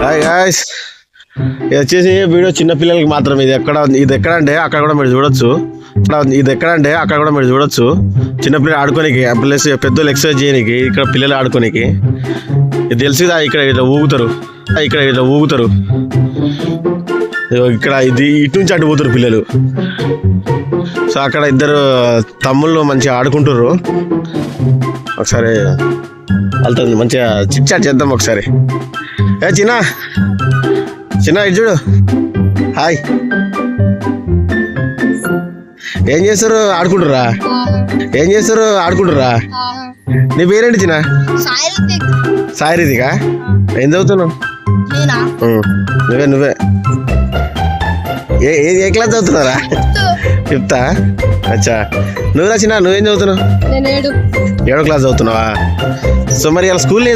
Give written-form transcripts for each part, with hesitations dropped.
Hi guys, ఇది వచ్చేసి video చిన్నపిల్లలకి మాత్రం. ఇది ఎక్కడ అంటే అక్కడ కూడా మీరు చూడొచ్చు. చిన్నపిల్లలు ఆడుకోనికి ప్లస్ పెద్దోళ్ళు ఎక్సర్సైజ్ చేయడానికి, ఇక్కడ పిల్లలు ఆడుకోనికి. ఇది తెలుసుదా, ఇక్కడ ఇట్లా ఊగుతారు. ఇక్కడ ఇది ఇటు నుంచి అటు పోతారు పిల్లలు. సో అక్కడ ఇద్దరు తమ్ముళ్ళు మంచిగా ఆడుకుంటారు. ఒకసారి వాళ్ళతో మంచిగా చిట్ చాట్ చేద్దాం ఒకసారి. చిన్న ఇటు చూడు. హాయ్, ఏం చేస్తారు? ఆడుకుంటురా? నీ పేరేంటి చిన్న? సాయి రితికా. ఏం చదువుతున్నావు? నువ్వే ఏ క్లాస్ చదువుతున్నారా? ఫిఫ్తా? అచ్చా. నువ్వురా చిన్న, నువ్వేం చదువుతున్నావు? 7వ క్లాస్ చదువుతున్నావా? సో మరి ఇలా స్కూల్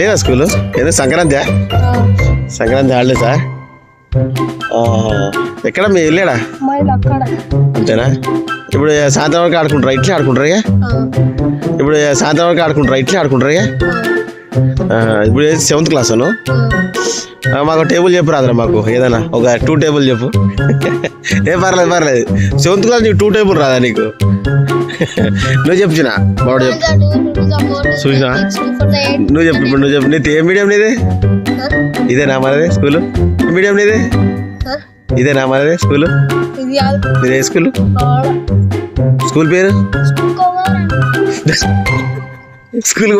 లేదా స్కూలు? ఏదో సంక్రాంతి హాలిడేసా? ఎక్కడ మీ వెళ్ళాడా? అంతేనా? ఇప్పుడు సాయంత్రం వరకు ఆడుకుంటారా? ఇట్లా ఆడుకుంటారా? ఇప్పుడు 7th క్లాస్ అను. మాకు టేబుల్ చెప్పు రాదురా, మాకు ఏదైనా ఒక 2 టేబుల్ చెప్పు. ఏ పర్లేదు. 7th క్లాస్ నీకు 2 టేబుల్ రాదా నీకు? నువ్వు చెప్పు చిన్న, బాబు చెప్పు. చూసినా? నువ్వు చెప్పు. నీది ఏ మీడియం? నీది ఇదేనా మనది స్కూలు? మీడియం నీది ఇదేనా మనది స్కూలు? నీదే స్కూలు? స్కూల్ పేరు? స్కూల్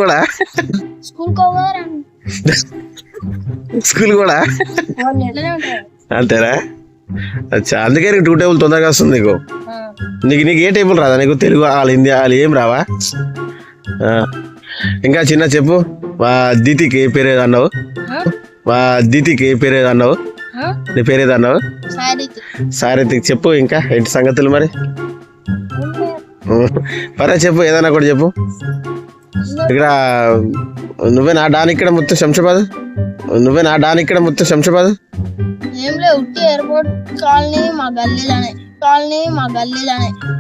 కూడా అంతేనా? అచ్చా, అందుకే నీకు 2 టేబుల్ తొందరగా వస్తుంది నీకు. నీకు ఏ టేబుల్ రాదా నీకు? తెలుగు, హిందీ ఏం రావా? ఇంకా చిన్న చెప్పు. మా దీతికి ఏ పేరు ఏదన్నావు? నీ పేరు ఏదన్నావు? సారితికి. చెప్పు ఇంకా ఏంటి సంగతులు మరి? చెప్పు, ఏదన్నా కూడా చెప్పు. ఇక్కడ నువ్వే నా డాన్, ఇక్కడ మొత్తం శంషాబాద్.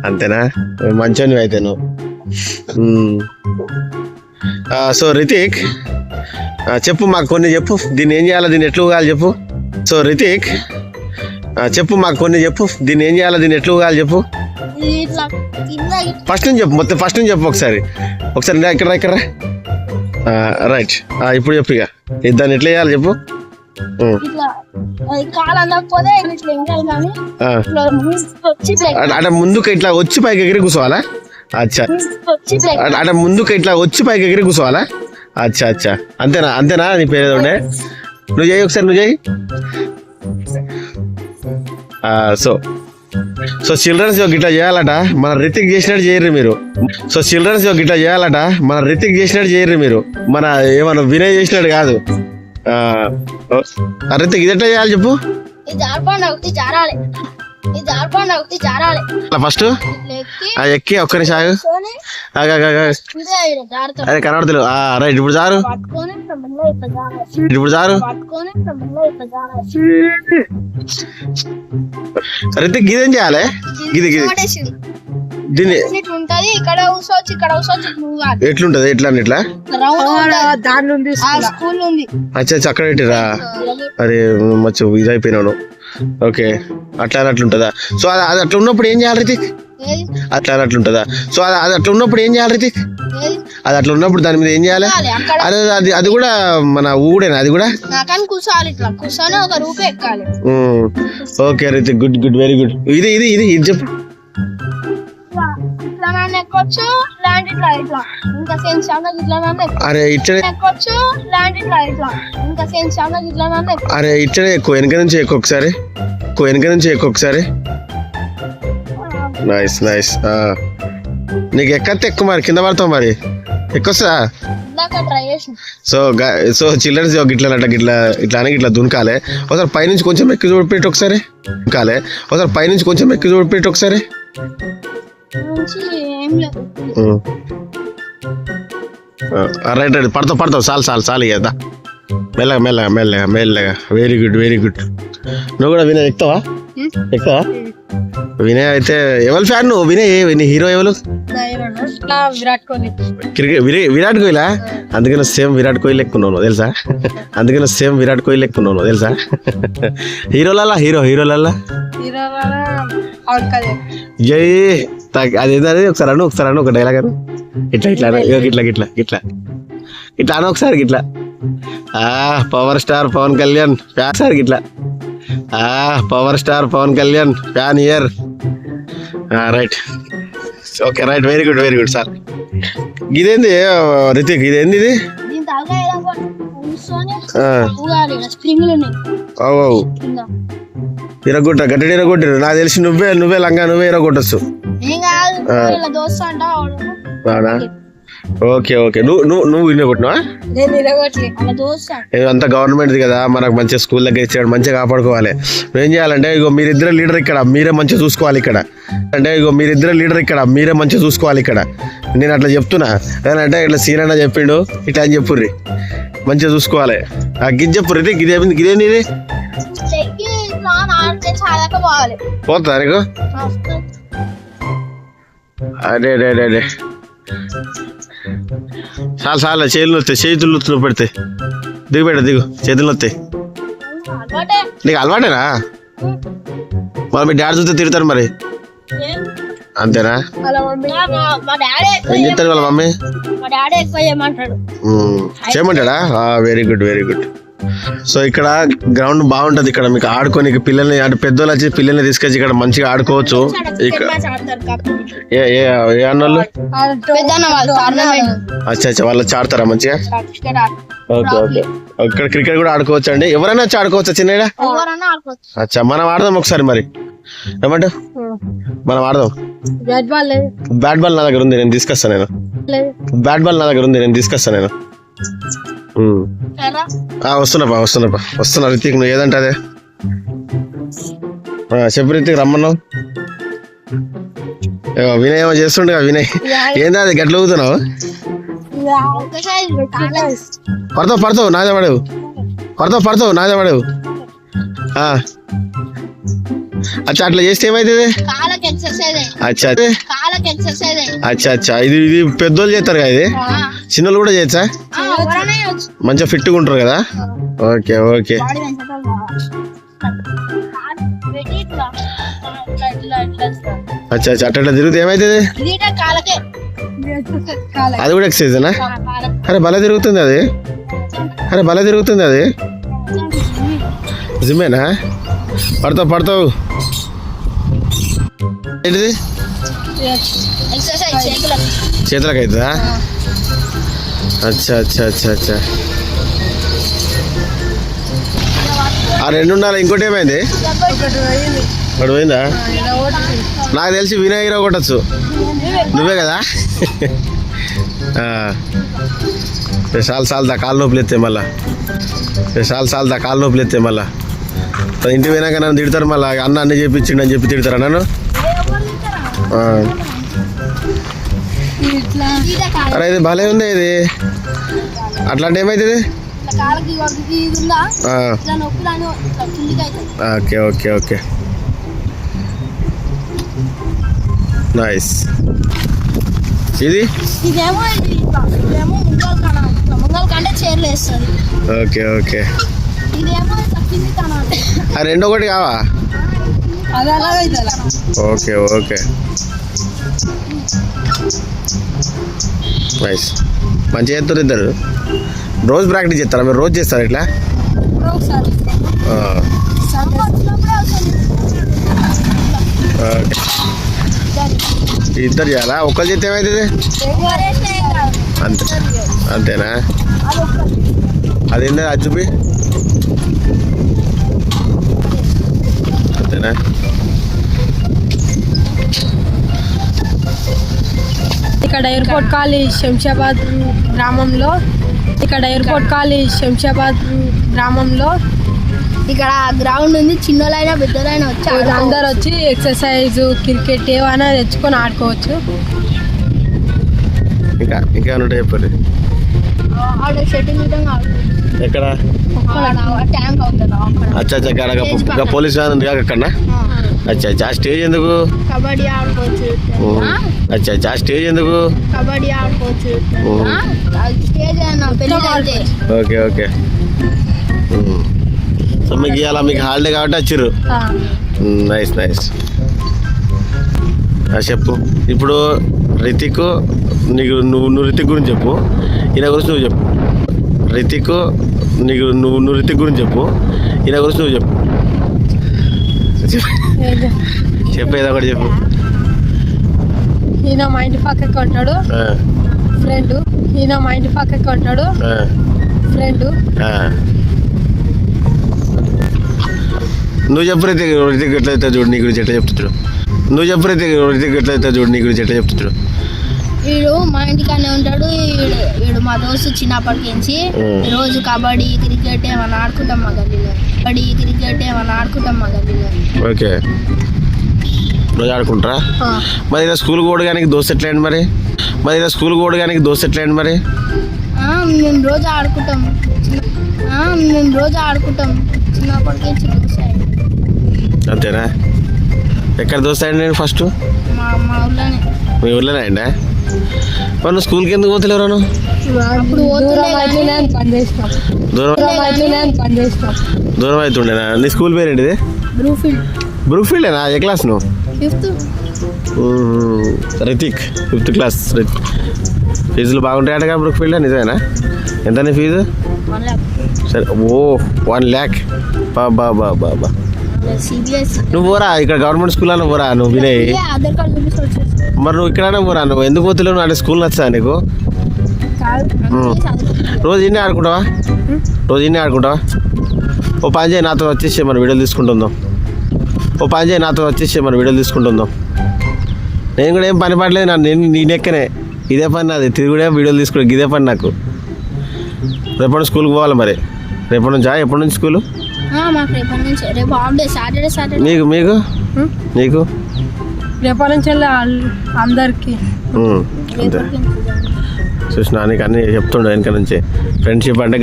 అంతేనా? మంచోనివి అయితే నువ్వు. సో రితిక్, చెప్పు మాకు కొన్ని చెప్పు. దీన్ని ఏం చేయాలో, దీన్ని ఎట్లు ఊగాలి చెప్పు. సో రితిక్, చెప్పు మాకు కొన్ని చెప్పు. దీన్ని ఏం చేయాలో, దీన్ని ఎట్లు ఊగాలి చెప్పు. ఫస్ట్ నుంచి చెప్పు, మొత్తం ఫస్ట్ నుంచి చెప్పు ఒకసారి. ఇక్కడ రైట్. ఇప్పుడు చెప్పు ఇక దాన్ని ఎట్లా చేయాలి చెప్పు. అంటే ముందుకు ఇట్లా వచ్చి పైకి ఎగిరి కూర్చోవాలా? అచ్చా. అంటే ముందుకు ఇట్లా వచ్చి పైకి ఎగిరి కూర్చోవాలా? అచ్చా. అంతేనా? నీ పేరు ఏదో ఉండే. నువ్వు చేయి ఒకసారి, నువ్వు చేయి. సో చిల్డ్రన్స్ ఇట్లా చేయాలట, మన రితిక్ చేసినట్టు చేయరు మీరు. మన ఏమన్నా వినయ్ చేసినట్టు కాదు. రితిక్ ఇది ఎట్లా చేయాలి చెప్పు. ఫస్ట్ ఎక్కి ఒక్క నిమిషం ఆగు. అదే కనబడతలేదు. రైట్. ఇప్పుడు జారు. రితిక్ ఇదేం చేయాలి? దీన్ని ఎట్లుంటది? ఇట్లా అచ్చా, అక్కడ పెట్టిరా? అరే మచ్చు ఇదైపోయినాను. ఓకే, అట్లుంటదా? సో అది అట్లా ఉన్నప్పుడు ఏం చేయాలి రితిక్? అట్లుంటదా? సో అది అట్లా ఉన్నప్పుడు ఏం చేయాలి రితిక్? అది అట్లా ఉన్నప్పుడు దాని మీద ఏం చేయాలి? అది కూడా మన ఊడేనా? అది కూడా okay Ritik, good, very good. ఇది చెప్పు. అరే ఇట్లనే ఎక్కువ వెనక నుంచి ఒకసారి. నైస్. నీకు ఎక్కతే ఎక్కువ మరి, కింద పడతావు మరి. ఎక్కువస్తా. సో చిల్డ్రన్స్ ఇట్లా దునకాలే. ఒకసారి పైనుంచి కొంచెం ఎక్కి చూడిపెట్టి ఒకసారి. రైట్. పడతావు. చాలు కదా. మెల్లగా. Very good. నువ్వు కూడా వినయ్ ఎక్కుతావా? వినయ్ అయితే ఎవరు ఫ్యాన్ నువ్వు? వినయ్ హీరో ఎవరు? విరాట్ కోహ్లీ. విరాట్ కోహ్లీలా? అందుకని సేమ్ విరాట్ కోహ్లీ ఎక్కున్నాను తెలుసా? అందుకని సేమ్ విరాట్ కోహ్లీ ఎక్కున్నాను తెలుసా? హీరోలల్లా హీరోలల్లా జై అదేంటది ఒకసారి అను ఒక డైలాగ్ అను. ఇట్లా అను ఒకసారి గిట్లా. Power star Pawan Kalyan sir గిట్లా. Power star Pawan Kalyan fan here. Right, okay right, very good sir. ఇదేంది రితిక్, ఇదేంది ఇది? ఇరగొట్ట గట్టి ఇరగొట్టారు. నాకు తెలిసి నువ్వే లంగా నువ్వే ఇరగొట్టచ్చు. అవునా? ఓకే నువ్వు ఇరగొట్టినావా? అంతా గవర్నమెంట్ది కదా, మనకు మంచిగా స్కూల్ దగ్గర ఇచ్చాడు, మంచిగా కాపాడుకోవాలి. ఏం చేయాలంటే ఇగో మీరిద్దరు లీడర్ ఇక్కడ, మీరే మంచిగా చూసుకోవాలి ఇక్కడ. నేను అట్లా చెప్తున్నా. ఏదంటే ఇట్లా సీన్ అన్న చెప్పిండు, ఇట్లా అని చెప్పుర్రి, మంచిగా చూసుకోవాలి. గిది చెప్పు రితి, ఇదేంది ఇది? పోతా నీకు? అదే చాలా చేతులు నొత్తులు పెడితే దిగు చేతులు నొత్తాయి. నీకు అలవాటేనా? మరి మీ డాడీ చూస్తే తిడతారు మరి, అంతేనా? ఏం చెప్తారు వాళ్ళ మమ్మీ? చేయమంటాడా? Very good. సో ఇక్కడ గ్రౌండ్ బాగుంటది. ఇక్కడ మీకు ఆడుకోనికి పిల్లల్ని, అంటే పెద్దోళ్ళు వచ్చి పిల్లల్ని తీసుకొచ్చి ఇక్కడ మంచిగా ఆడుకోవచ్చు. ఇక్కడ ఏ అన్నోళ్ళు అచ్చా వాళ్ళు ఆడతారా మంచిగా? ఓకే ఇక్కడ క్రికెట్ కూడా ఆడుకోవచ్చు అండి. ఎవరైనా వచ్చి ఆడుకోవచ్చా చిన్న? అచ్చా మనం ఆడదాం ఒకసారి, మరి ఏమంటావు? మనం ఆడదాం. బ్యాట్ బాల్ నా దగ్గర ఉంది, నేను తీసుకొస్తాను. నేను వస్తున్నా రితిక్, నువ్వు ఏదంటే అదే చెప్పు రితిక్, రమ్మన్నావు. వినయ్ ఏమో చేస్తుండే. వినయ్ ఏందా అది గట్ల ఊగుతున్నావు? పడతావు నాదే పడవు. అచ్చా అట్లా చేస్తే ఏమైతుంది? అచ్చా ఇది పెద్దోళ్ళు చేస్తారు కదా, ఇది చిన్నోళ్ళు కూడా చేయొచ్చా? మంచిగా ఫిట్గా ఉంటారు కదా. ఓకే అచ్చా అట్లా తిరిగితే ఏమైతుంది? అది కూడా ఎక్సర్సైజేనా? అరే భలే తిరుగుతుంది అది. జిమ్మేనా? పడతావు ఏంటిది? చేతులకు అవుతుందా? అచ్చా ఆ రెండు ఉండాలి. ఇంకోటి ఏమైంది? ఒకటి పోయిందా? నాకు తెలిసి వినయ్ హీరో కొట్టచ్చు. నువ్వే కదా? సాల్ కాలు నొప్పులు ఎత్తే మళ్ళా ఇంటికి పోయినాక నన్ను తిడతారు. మళ్ళీ అన్నీ చేపించిండు అని చెప్పి తిడతారా నన్ను? అరే ఇది భలే ఉంది ఇది. అట్లాంటి ఏమైతుంది? Okay nice. ఇది ఓకే రెండో ఒకటి కావా? Okay nice. మంచిగా చేస్తారు ఇద్దరు. రోజు ప్రాక్టీస్ చేస్తారా మీరు? రోజు చేస్తారా ఇట్లా? ఇద్దరు చేయాలా? ఒక్కరు చేస్తే ఏమవుతుంది? అంతేనా? అదేందా అది చూపి. అంతేనా? ఇక్కడ ఎయిర్పోర్ట్ కాలేజ్ శంషాబాద్ గ్రామంలో ఇక్కడ గ్రౌండ్ ఉంది. చిన్నోళ్ళైనా పెద్దోళ్ళైనా వచ్చి అందరు వచ్చి ఎక్సర్సైజ్, క్రికెట్ ఏమైనా తెచ్చుకొని ఆడుకోవచ్చు. ఇంకా చెప్పండి. షటిల్ ఎక్కడ? ట్యాంక్ అవుతుంది అక్కడ. అచ్చా అచ్చా అక్కడ స్టేజ్ పక్కన. పోలీస్ వ్యాన్ ఉంది అక్కడ. అచ్చా అచ్చా ఆ స్టేజ్ ఎందుకు? కబడ్డీ ఆడుకోవచ్చు. అచ్చా అచ్చా ఆ స్టేజ్ ఎందుకు? కబడ్డీ ఆడుకోవచ్చు. స్టేజ్ పెళ్లి అయితే. Okay okay. సో మీకు ఇవాళ మీకు హాలిడే కాబట్టి వచ్చిర్రు. Nice nice. చెప్పు ఇప్పుడు రితిక్, నీకు నువ్వు రితిక్ గురించి చెప్పు, ఈయన గురించి నువ్వు చెప్పు. రితిక్ నువ్వు రితిక్ గురించి చెప్పు, ఈయన గురించి నువ్వు చెప్పు. చెప్పు ఏదో ఒకటి చెప్పు. ఈయన మా ఇంటి పక్కకి ఉంటాడు ఫ్రెండ్. ఈయన మా ఇంటి పక్కకి ఉంటాడు ఫ్రెండ్. నువ్వు చెప్పు రితిక్, రితిక్ ఎట్లయితే చూడు నీ గురించి ఎట్లా చెప్తాడు. నువ్వు చెప్పు రితిక్, రితిక్ ఎట్లయితే చూడు నీ గురించి ఎట్లా చెప్తాడు. వీడు మా ఇంటికానే ఉంటాడు. వీడు మా దోస్తు చిన్నప్పటికించి రోజు కబడ్డీ క్రికెట్ ఏమన్నా ఆడుకుంటాం మా గల్లీలో. కబడ్డీ క్రికెట్ ఏమన్నా ఆడుకుంటాం మా గల్లీలో. ఓకే రోజు ఆడుకుంటారా? మరి ఇలా స్కూల్కి పోవడానికి దోస్తు ఎట్లేండి మరి? స్కూల్కి పోవడానికి దోస్తు ఎట్లేండి మరి? మేము రోజు ఆడుకుంటాం. చిన్నప్పటికించి అంతేనా? ఎక్కడ దోస్తు అయ్యండి నేను ఫస్ట్? మా ఊళ్ళోనే. మీ ఊళ్ళోనే అయ్యండా? మరి నువ్వు స్కూల్కి ఎందుకు పోతలేవు? అప్పుడు దూరం అవుతుండేనా? నీ స్కూల్ పేరు ఏంటిది? బ్రూఫీల్డేనా? ఏ క్లాస్ నువ్వు? 5th. Ritik 5th class. ఫీజులు బాగుంటాయట బ్రూఫీల్డ్, నిజమేనా? ఎంత నీ ఫీజు? 1 lakh. సరే. ఓ 1 lakh. బాబా నువ్వు పోరా, ఇక్కడ గవర్నమెంట్ స్కూల్ అన్న పోరా నువ్వు వినయ్. ఆధార్ కార్డు చూపిస్తే మరి నువ్వు ఇక్కడనే పోరా, నువ్వు ఎందుకు పోతలేవు? అంటే స్కూల్ నచ్చా నీకు? రోజు ఇన్నే ఆడుకుంటావా? ఓ పని చేయి, నాతో వచ్చేసి మన వీడియోలు తీసుకుంటుందాం. నేను కూడా ఏం పని పడలేదు. నేను నీ నెక్కనే ఇదే పని నాది, తిరుగుడే వీడియోలు తీసుకోవడం ఇదే పని నాకు. రేపటి స్కూల్కి పోవాలి మరి. రేపటి నుంచా? ఎప్పటి నుంచి స్కూలు? మాకు రేపటి నుంచి. రేపు హాఫ్ డే, సాటర్డే. నీకు రేపటి నుంచి అందరికి అంతే. చూసినా నీకు అన్నీ చెప్తుండే వెనక నుంచి. ఫ్రెండ్షిప్ అంటే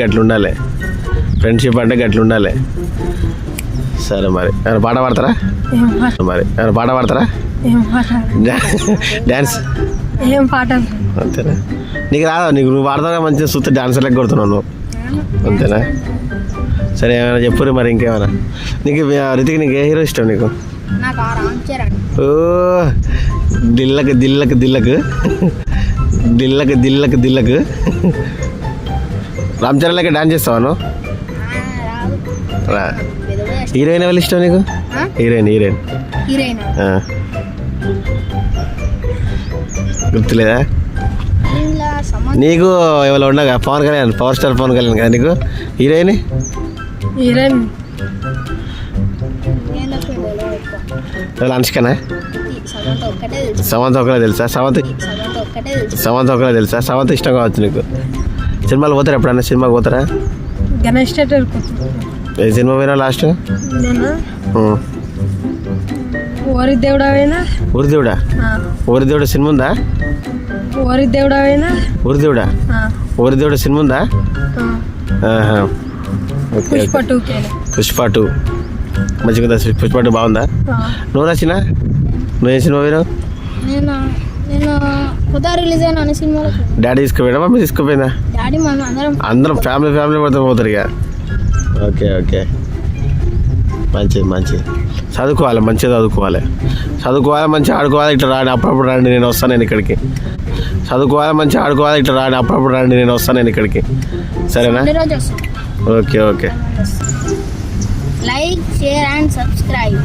గట్లుండాలి. సరే మరి ఏమైనా పాట పాడతారా? డ్యాన్స్ ఏం పాట? అంతేనా? నీకు రాదా? నువ్వు పాడతావా? మంచిగా చూస్తే డాన్సర్ లెక్క కొడుతున్నావు నువ్వు, అంతేనా? సరే ఏమైనా చెప్పు మరి. ఇంకేమైనా నీకు రితిక్ నీకు ఏ హీరో ఇష్టం నీకు? ఓ దిల్లక్ రామ్ చరణ్ లెక్క డాన్స్ చేస్తావా నువ్వు? హీరోయిన్ ఎవరు ఇష్టం నీకు? హీరోయిన్ గుర్తులేదా నీకు? ఎవరు ఉండగా పవన్ కళ్యాణ్, పవర్ స్టార్ పవన్ కళ్యాణ్ కదా నీకు హీరోయిన్? ఎవరు? అనుష్కనా? సమంత ఒకరే తెలుసా? సమంత ఇష్టం కావచ్చు నీకు. సినిమాలు పోతారా ఎప్పుడన్నా? సినిమాకి పోతారా? గణేష్ థియేటర్. ఏ సినిమా పోయినా లాస్ట్? ఊరి దేవుడా సినిమా ఉందా? ఊరి దేవుడా సినిమా ఉందా? పుష్ప 2 మంచిగా ఉందా? పుష్ప 2 బాగుందా? నువ్వు నచ్చినా? నువ్వు ఏ సినిమా పోయినావు? డాడీ తీసుకుపోయినా? మమ్మీ తీసుకుపోయిందా? అందరం ఫ్యామిలీ పడితే పోతారు ఇక. ఓకే మంచిది. చదువుకోవాలి, మంచిగా చదువుకోవాలి, మంచిగా ఆడుకోవాలి. ఇట్లా రాని అప్పుడప్పుడు రండి, నేను వస్తాను. నేను ఇక్కడికి చదువుకోవాలి, మంచిగా ఆడుకోవాలి. ఇట్లా రాని అప్పుడప్పుడు రండి, నేను వస్తాను. నేను ఇక్కడికి సరేనా? Okay. Like, share and subscribe.